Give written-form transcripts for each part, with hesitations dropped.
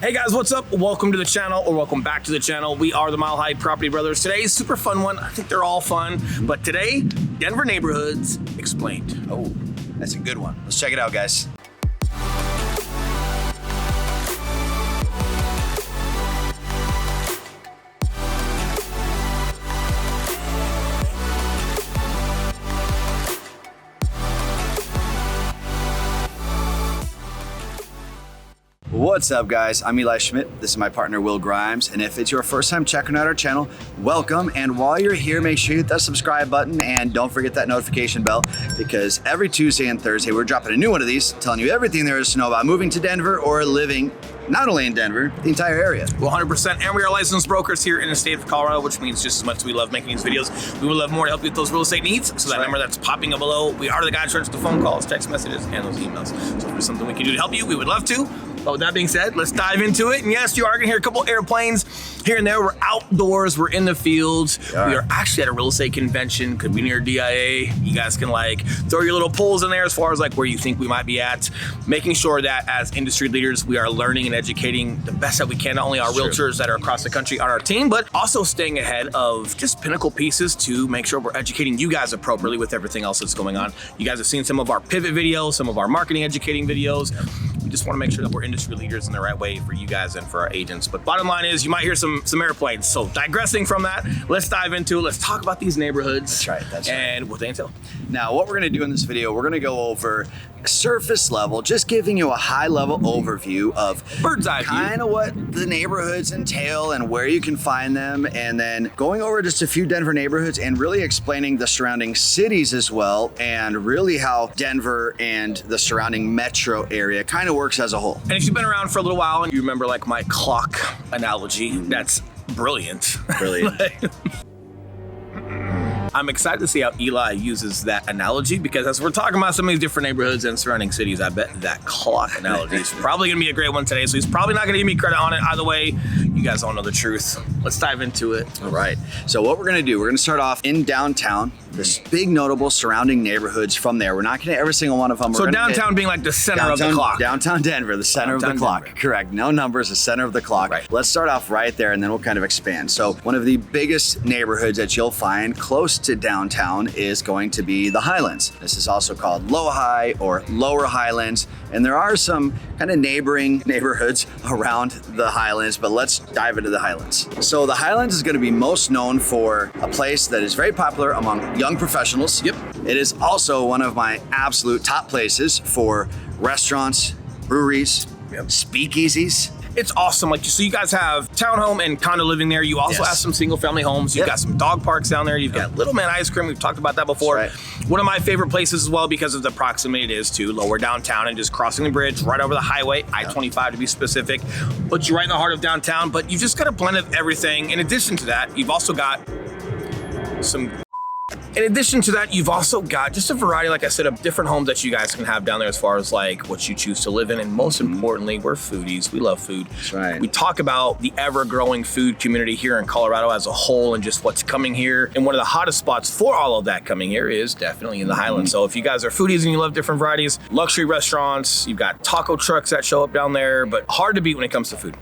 Hey guys, what's up? Welcome to the channel, or welcome back to the channel. We are the Mile High Property Brothers. Today's super fun one. I think they're all fun, but today, Denver neighborhoods explained. Oh, that's a good one. Let's check it out, guys. What's up, guys? I'm Eli Schmidt. This is my partner, Will Grimes. And if it's your first time checking out our channel, welcome. And while you're here, make sure you hit that subscribe button and don't forget that notification bell, because every Tuesday and Thursday, we're dropping a new one of these, telling you everything there is to know about moving to Denver or living not only in Denver, the entire area. 100%. And we are licensed brokers here in the state of Colorado, which means just as much as we love making these videos, we would love more to help you with those real estate needs. So that number that's popping up below, we are the guy in charge of the phone calls, text messages, and those emails. So if there's something we can do to help you, we would love to. But with that being said, let's dive into it. And yes, you are gonna hear a couple airplanes here and there. We're outdoors, we're in the fields. We are actually at a real estate convention, could be near DIA. You guys can like throw your little polls in there as far as like where you think we might be at. Making sure that as industry leaders, we are learning and educating the best that we can, not only our realtors that are across the country on our team, but also staying ahead of just pinnacle pieces to make sure we're educating you guys appropriately with everything else that's going on. You guys have seen some of our pivot videos, some of our marketing educating videos. We just want to make sure that we're industry leaders in the right way for you guys and for our agents. But bottom line is, you might hear some airplanes. So digressing from that, let's dive into it. Let's talk about these neighborhoods. That's right. That's right. And what they entail. Now, what we're going to do in this video, we're going to go over surface level, just giving you a high level overview of bird's eye view, kind of what the neighborhoods entail and where you can find them, and then going over just a few Denver neighborhoods and really explaining the surrounding cities as well, and really how Denver and the surrounding metro area kind of works as a whole. And if you've been around for a little while and you remember like my clock analogy, that's brilliant. Brilliant. I'm excited to see how Eli uses that analogy, because as we're talking about some of these different neighborhoods and surrounding cities, I bet that clock analogy is probably gonna be a great one today. So he's probably not gonna give me credit on it. Either way, you guys all know the truth. Let's dive into it. All right, so what we're gonna do, we're gonna start off in downtown, this big notable surrounding neighborhoods from there. We're not gonna hit every single one of them. So downtown being like the center of the clock. Downtown Denver, the center of the clock. Denver. Correct, no numbers, the center of the clock. Right. Let's start off right there and then we'll kind of expand. So one of the biggest neighborhoods that you'll find close to downtown is going to be the Highlands. This is also called Low High or Lower Highlands. And there are some kind of neighboring neighborhoods around the Highlands, but let's dive into the Highlands. So the Highlands is going to be most known for a place that is very popular among young professionals. Yep. It is also one of my absolute top places for restaurants, breweries, speakeasies. It's awesome. Like, so you guys have townhome and condo living there. You also have some single family homes. You've got some dog parks down there. You've got Little Man Ice Cream. We've talked about that before. Right. One of my favorite places as well, because of the proximity it is to lower downtown and just crossing the bridge right over the highway, I-25 to be specific. Puts you right in the heart of downtown, but you've just got a blend of everything. In addition to that, you've also got just a variety, like I said, of different homes that you guys can have down there as far as like what you choose to live in. And most importantly, we're foodies. We love food. That's right. We talk about the ever-growing food community here in Colorado as a whole and just what's coming here. And one of the hottest spots for all of that coming here is definitely in the Highlands. So if you guys are foodies and you love different varieties, luxury restaurants, you've got taco trucks that show up down there, but hard to beat when it comes to food.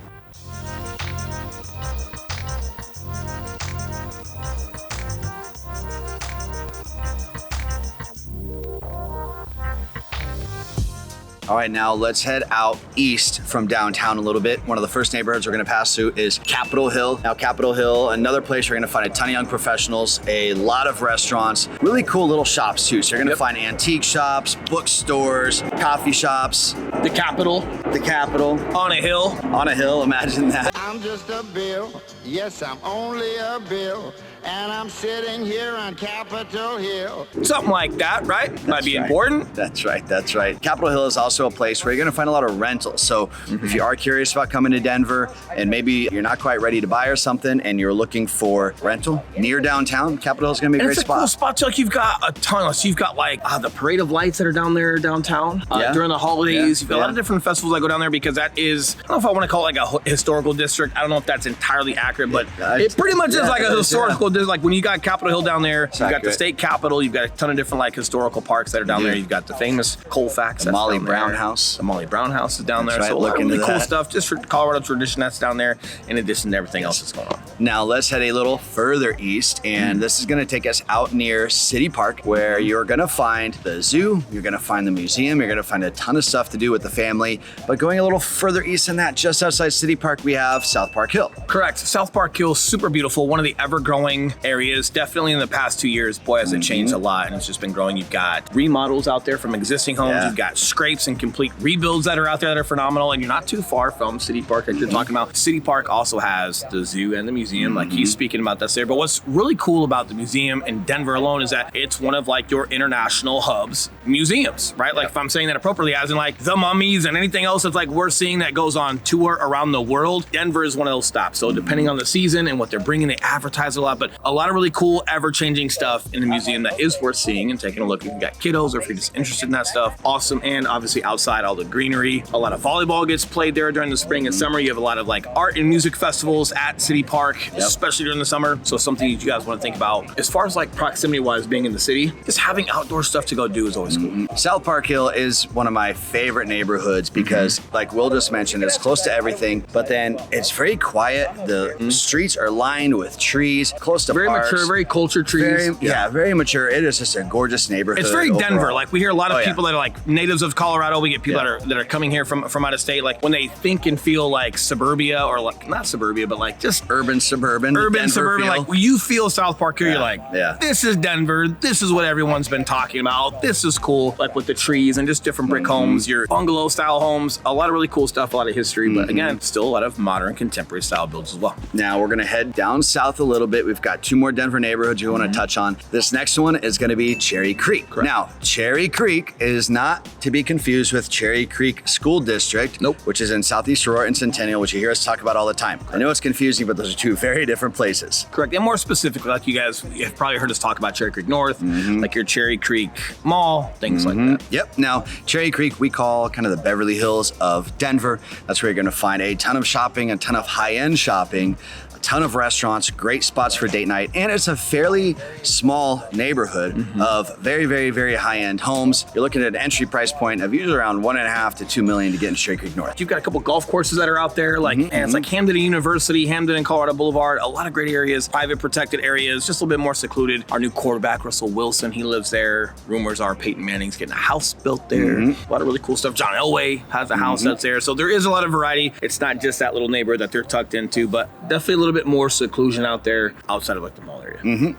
All right, now let's head out east from downtown a little bit. One of the first neighborhoods we're gonna pass through is Capitol Hill. Now, Capitol Hill, another place you're gonna find a ton of young professionals, a lot of restaurants, really cool little shops too. So you're gonna find antique shops, bookstores, coffee shops. The Capitol. The Capitol. On a hill. On a hill, imagine that. I'm just a bill, yes, I'm only a bill, and I'm sitting here on Capitol Hill. Something like that, right? Might be right. important. That's right, that's right. Capitol Hill is also a place where you're gonna find a lot of rentals. So if you are curious about coming to Denver and maybe you're not quite ready to buy or something and you're looking for rental near downtown, Capitol Hill is gonna be a great spot. It's a cool spot too. Like you've got a ton. So you've got like the Parade of Lights that are down there downtown during the holidays. You've got a lot of different festivals that go down there because that is, I don't know if I want to call it like a historical district. I don't know if that's entirely accurate, but it pretty much is like a historical like when you got Capitol Hill down there, you've got the accurate. state capitol, you've got a ton of different like historical parks that are down there. You've got the famous Colfax, The Molly down there. Brown House. The Molly Brown House is down That's there. right, So a lot look of really into cool that. stuff just for Colorado tradition that's down there, in addition to everything else that's going on. Now let's head a little further east, and this is gonna take us out near City Park, where you're gonna find the zoo, you're gonna find the museum, you're gonna find a ton of stuff to do with the family. But going a little further east than that, just outside City Park, we have South Park Hill. Correct. South Park Hill, super beautiful. One of the ever-growing areas. Definitely in the past 2 years, boy, has it changed a lot, and it's just been growing. You've got remodels out there from existing homes. Yeah. You've got scrapes and complete rebuilds that are out there that are phenomenal, and you're not too far from City Park like you're talking about. City Park also has the zoo and the museum, like he's speaking about this there. But what's really cool about the museum in Denver alone is that it's one of like your international hubs museums, right? Like if I'm saying that appropriately, as in like the mummies and anything else that's like we're seeing that goes on tour around the world, Denver is one of those stops. So depending on the season and what they're bringing, they advertise a lot, but a lot of really cool, ever-changing stuff in the museum that is worth seeing and taking a look. If you got kiddos or if you're just interested in that stuff, awesome. And obviously outside, all the greenery, a lot of volleyball gets played there during the spring and summer. You have a lot of like art and music festivals at City Park, especially during the summer. So something you guys want to think about as far as like proximity-wise being in the city, just having outdoor stuff to go do is always cool. South Park Hill is one of my favorite neighborhoods because, like Will just mentioned, it's close to everything, but then it's very quiet. The streets are lined with trees, close to Very parks. mature, very cultured trees. Very mature. It is just a gorgeous neighborhood. It's very Denver. overall. Like we hear a lot of Oh, yeah. people that are like natives of Colorado. We get people that are coming here from out of state. Like when they think and feel like suburbia, or like not suburbia, but like just urban, suburban, urban, Denver suburban. feel. Like when you feel South Park here, you're like, yeah. this is Denver. This is what everyone's been talking about. This is cool. Like with the trees and just different brick homes, your bungalow style homes, a lot of really cool stuff, a lot of history. But again, still a lot of modern contemporary style builds as well. Now we're gonna head down south a little bit. We've got 2 more Denver neighborhoods we want to touch on. This next one is gonna be Cherry Creek. Correct. Now, Cherry Creek is not to be confused with Cherry Creek School District, Nope. which is in Southeast Aurora and Centennial, which you hear us talk about all the time. I know it's confusing, but those are 2 very different places. Correct. And more specifically, like you guys have probably heard us talk about Cherry Creek North, like your Cherry Creek Mall, things like that. Yep. Now, Cherry Creek, we call kind of the Beverly Hills of Denver. That's where you're going to find a ton of shopping, a ton of high-end shopping, a ton of restaurants, great spots for date night, and it's a fairly small neighborhood of very, very, very high-end homes. You're looking at an entry price point of usually around $1.5 to $2 million to get in Cherry Creek North. You've got a couple golf courses that are out there, like and it's like Hamden University, Hamden and Colorado Boulevard, a lot of great areas, private protected areas, just a little bit more secluded. Our new quarterback, Russell Wilson, he lives there. Rumors are Peyton Manning's getting a house built there. A lot of really cool stuff. John Elway has a house that's there. So there is a lot of variety. It's not just that little neighborhood that they're tucked into, but definitely a little bit more seclusion out there outside of like the mall area.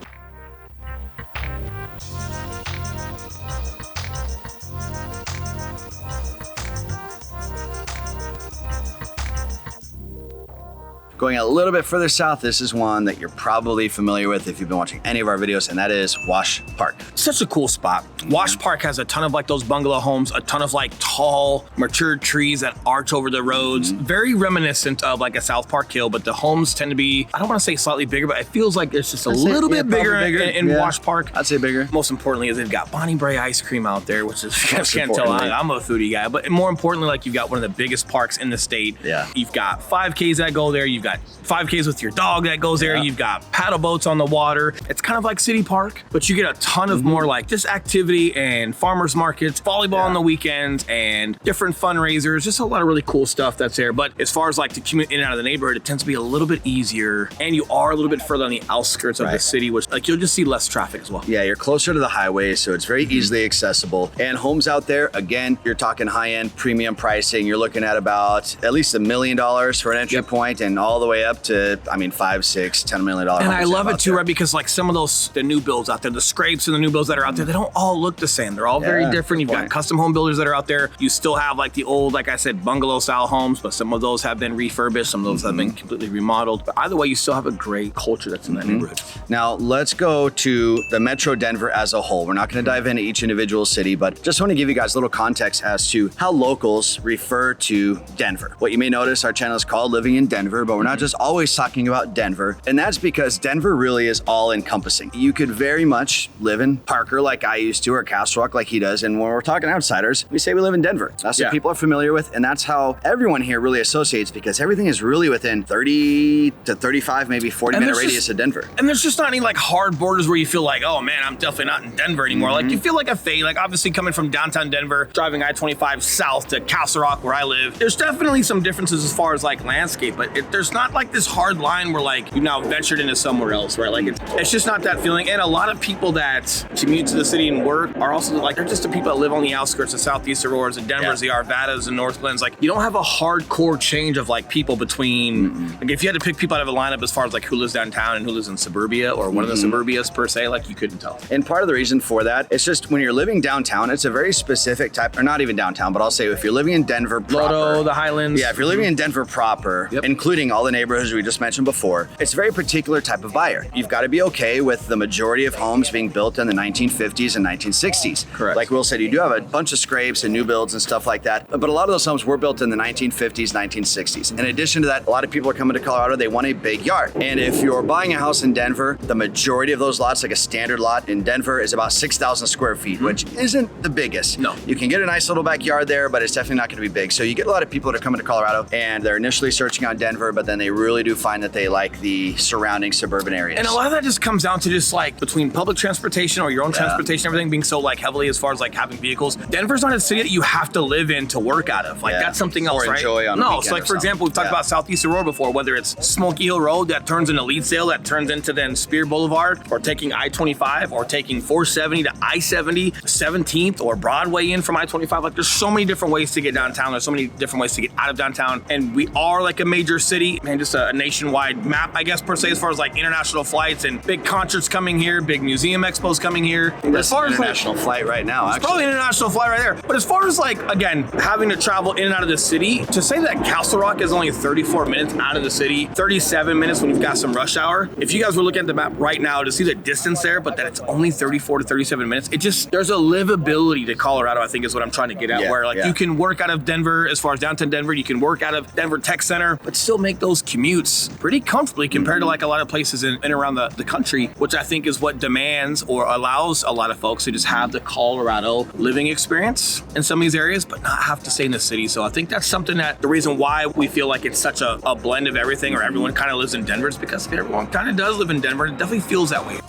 Going a little bit further south, this is one that you're probably familiar with if you've been watching any of our videos, and that is Wash Park. Such a cool spot. Wash Park has a ton of like those bungalow homes, a ton of like tall, mature trees that arch over the roads. Very reminiscent of like a South Park Hill, but the homes tend to be, I don't want to say slightly bigger, but it feels like it's just a little bit bigger in Wash Park. I'd say bigger. Most importantly is they've got Bonnie Bray ice cream out there, which is, you guys can't tell, importantly. I'm a foodie guy, but more importantly, like you've got one of the biggest parks in the state. Yeah. You've got 5Ks that go there. You've got 5Ks with your dog that goes there. Yeah. You've got paddle boats on the water. It's kind of like City Park, but you get a ton of more like just activity and farmers markets, volleyball on the weekends, and different fundraisers. Just a lot of really cool stuff that's there. But as far as like to commute in and out of the neighborhood, it tends to be a little bit easier, and you are a little bit further on the outskirts of the city, which like you'll just see less traffic as well. Yeah, you're closer to the highway, so it's very easily accessible. And homes out there, again, you're talking high-end premium pricing. You're looking at about at least $1 million for an entry point, and all the way up to, I mean, $5, $6, $10 million. And I love it too, there. right? Because like some of those, the new builds out there, the scrapes and the new builds that are out there, they don't all look the same. They're all very different. You've got custom home builders that are out there. You still have like the old, like I said, bungalow style homes, but some of those have been refurbished. Some of those have been completely remodeled. But either way, you still have a great culture that's in that neighborhood. Now, let's go to the Metro Denver as a whole. We're not going to dive into each individual city, but just want to give you guys a little context as to how locals refer to Denver. What you may notice, our channel is called Living in Denver, but we're We're not just always talking about Denver. And that's because Denver really is all encompassing. You could very much live in Parker like I used to, or Castle Rock like he does. And when we're talking outsiders, we say we live in Denver. That's what people are familiar with. And that's how everyone here really associates, because everything is really within 30 to 35, maybe 40-minute radius of Denver. And there's just not any like hard borders where you feel like, oh man, I'm definitely not in Denver anymore. Like you feel like a fade, like obviously coming from downtown Denver, driving I-25 south to Castle Rock where I live, there's definitely some differences as far as like landscape, but there's not like this hard line where like you've now ventured into somewhere else, right? Like it's just not that feeling. And a lot of people that commute to the city and work are also like, they're just the people that live on the outskirts of Southeast Auroras and Denver's, the Arvadas and North Glens. Like you don't have a hardcore change of like people between, like if you had to pick people out of a lineup as far as like who lives downtown and who lives in suburbia or one of the suburbias per se, like you couldn't tell. And part of the reason for that, it's just when you're living downtown, it's a very specific type, or not even downtown, but I'll say if you're living in Denver proper. Lodo, the Highlands. Yeah, if you're living in Denver proper, including all the neighborhoods we just mentioned before, it's a very particular type of buyer. You've got to be okay with the majority of homes being built in the 1950s and 1960s. Correct. Like Will said, you do have a bunch of scrapes and new builds and stuff like that, but a lot of those homes were built in the 1950s, 1960s. In addition to that, a lot of people are coming to Colorado, they want a big yard. And if you're buying a house in Denver, the majority of those lots, like a standard lot in Denver, is about 6,000 square feet, which isn't the biggest. No. You can get a nice little backyard there, but it's definitely not going to be big. So you get a lot of people that are coming to Colorado and they're initially searching on Denver, but then they really do find that they like the surrounding suburban areas. And a lot of that just comes down to just like between public transportation or your own transportation, everything being so like heavily as far as like having vehicles. Denver's not a city that you have to live in to work out of. Like that's something else, or right? enjoy on no, it's like for example, we've talked about Southeast Aurora before, whether it's Smoky Hill Road that turns into Leedsdale, that turns into then Spear Boulevard, or taking I-25, or taking 470 to I-70, 17th, or Broadway in from I-25. Like there's so many different ways to get downtown. There's so many different ways to get out of downtown. And we are like a major city, and just a nationwide map, I guess, per se, as far as like international flights and big concerts coming here, big museum expos coming here. As far as international flight right now, it's probably an international flight right there. But as far as like, again, having to travel in and out of the city, to say that Castle Rock is only 34 minutes out of the city, 37 minutes when you've got some rush hour. If you guys were looking at the map right now to see the distance there, but that it's only 34 to 37 minutes, it just, there's a livability to Colorado, I think is what I'm trying to get at, where like you can work out of Denver, as far as downtown Denver, you can work out of Denver Tech Center, but still make those commutes pretty comfortably compared to like a lot of places in and around the country, which I think is what demands or allows a lot of folks to just have the Colorado living experience in some of these areas, but not have to stay in the city. So I think that's something that the reason why we feel like it's such a blend of everything, or everyone kind of lives in Denver, is because everyone kind of does live in Denver. It definitely feels that way.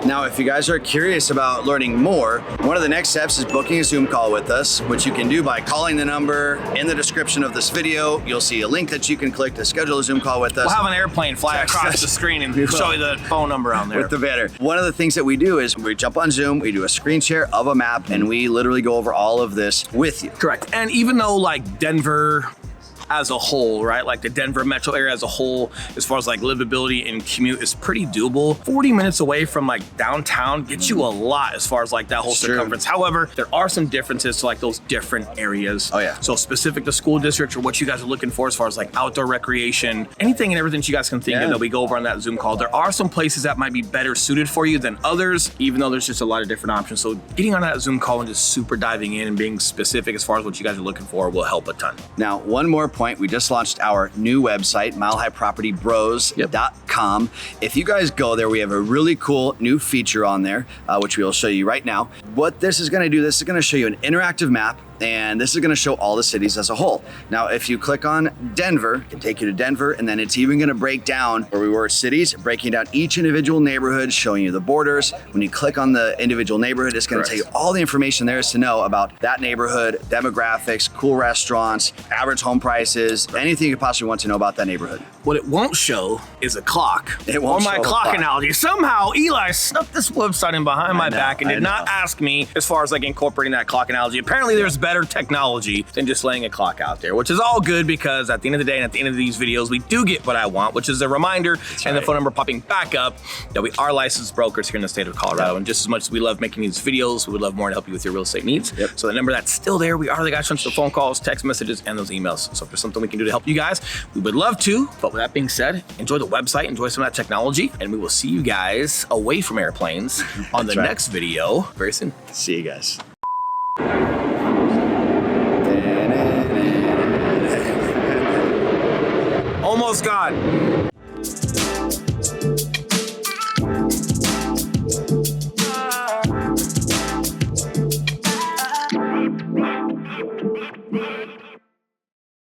Now, if you guys are curious about learning more, one of the next steps is booking a Zoom call with us, which you can do by calling the number in the description of this video. You'll see a link that you can click to schedule a Zoom call with us. We'll have an airplane fly across the screen and show you the phone number on there. With the banner. One of the things that we do is we jump on Zoom, we do a screen share of a map, and we literally go over all of this with you. Correct. And even though like Denver as a whole, right? Like the Denver metro area as a whole, as far as like livability and commute is pretty doable. 40 minutes away from like downtown gets you a lot as far as like that whole circumference. However, there are some differences to like those different areas. Oh yeah. So specific to school districts or what you guys are looking for as far as like outdoor recreation, anything and everything that you guys can think of that we go over on that Zoom call. There are some places that might be better suited for you than others, even though there's just a lot of different options. So getting on that Zoom call and just super diving in and being specific as far as what you guys are looking for will help a ton. Now, one more point, we just launched our new website, milehighpropertybros.com. If you guys go there, we have a really cool new feature on there, which we'll show you right now. What this is going to do, this is going to show you an interactive map, and this is going to show all the cities as a whole. Now, if you click on Denver, it can take you to Denver, and then it's even going to break down where we were cities, breaking down each individual neighborhood, showing you the borders. When you click on the individual neighborhood, it's going to tell you all the information there is to know about that neighborhood, demographics, cool restaurants, average home prices, anything you could possibly want to know about that neighborhood. What it won't show is a clock. It won't show my clock analogy. Somehow Eli snuck this website in behind my back and did not ask me as far as like incorporating that clock analogy. Apparently there's better technology than just laying a clock out there, which is all good because at the end of the day and at the end of these videos, we do get what I want, which is a reminder and the phone number popping back up that we are licensed brokers here in the state of Colorado. And just as much as we love making these videos, we would love more to help you with your real estate needs. So the number that's still there, we are the guys who answer the phone calls, text messages, and those emails. So if there's something we can do to help you guys, we would love to, but with that being said, enjoy the website, enjoy some of that technology, and we will see you guys away from airplanes on the next video very soon. See you guys. Almost gone.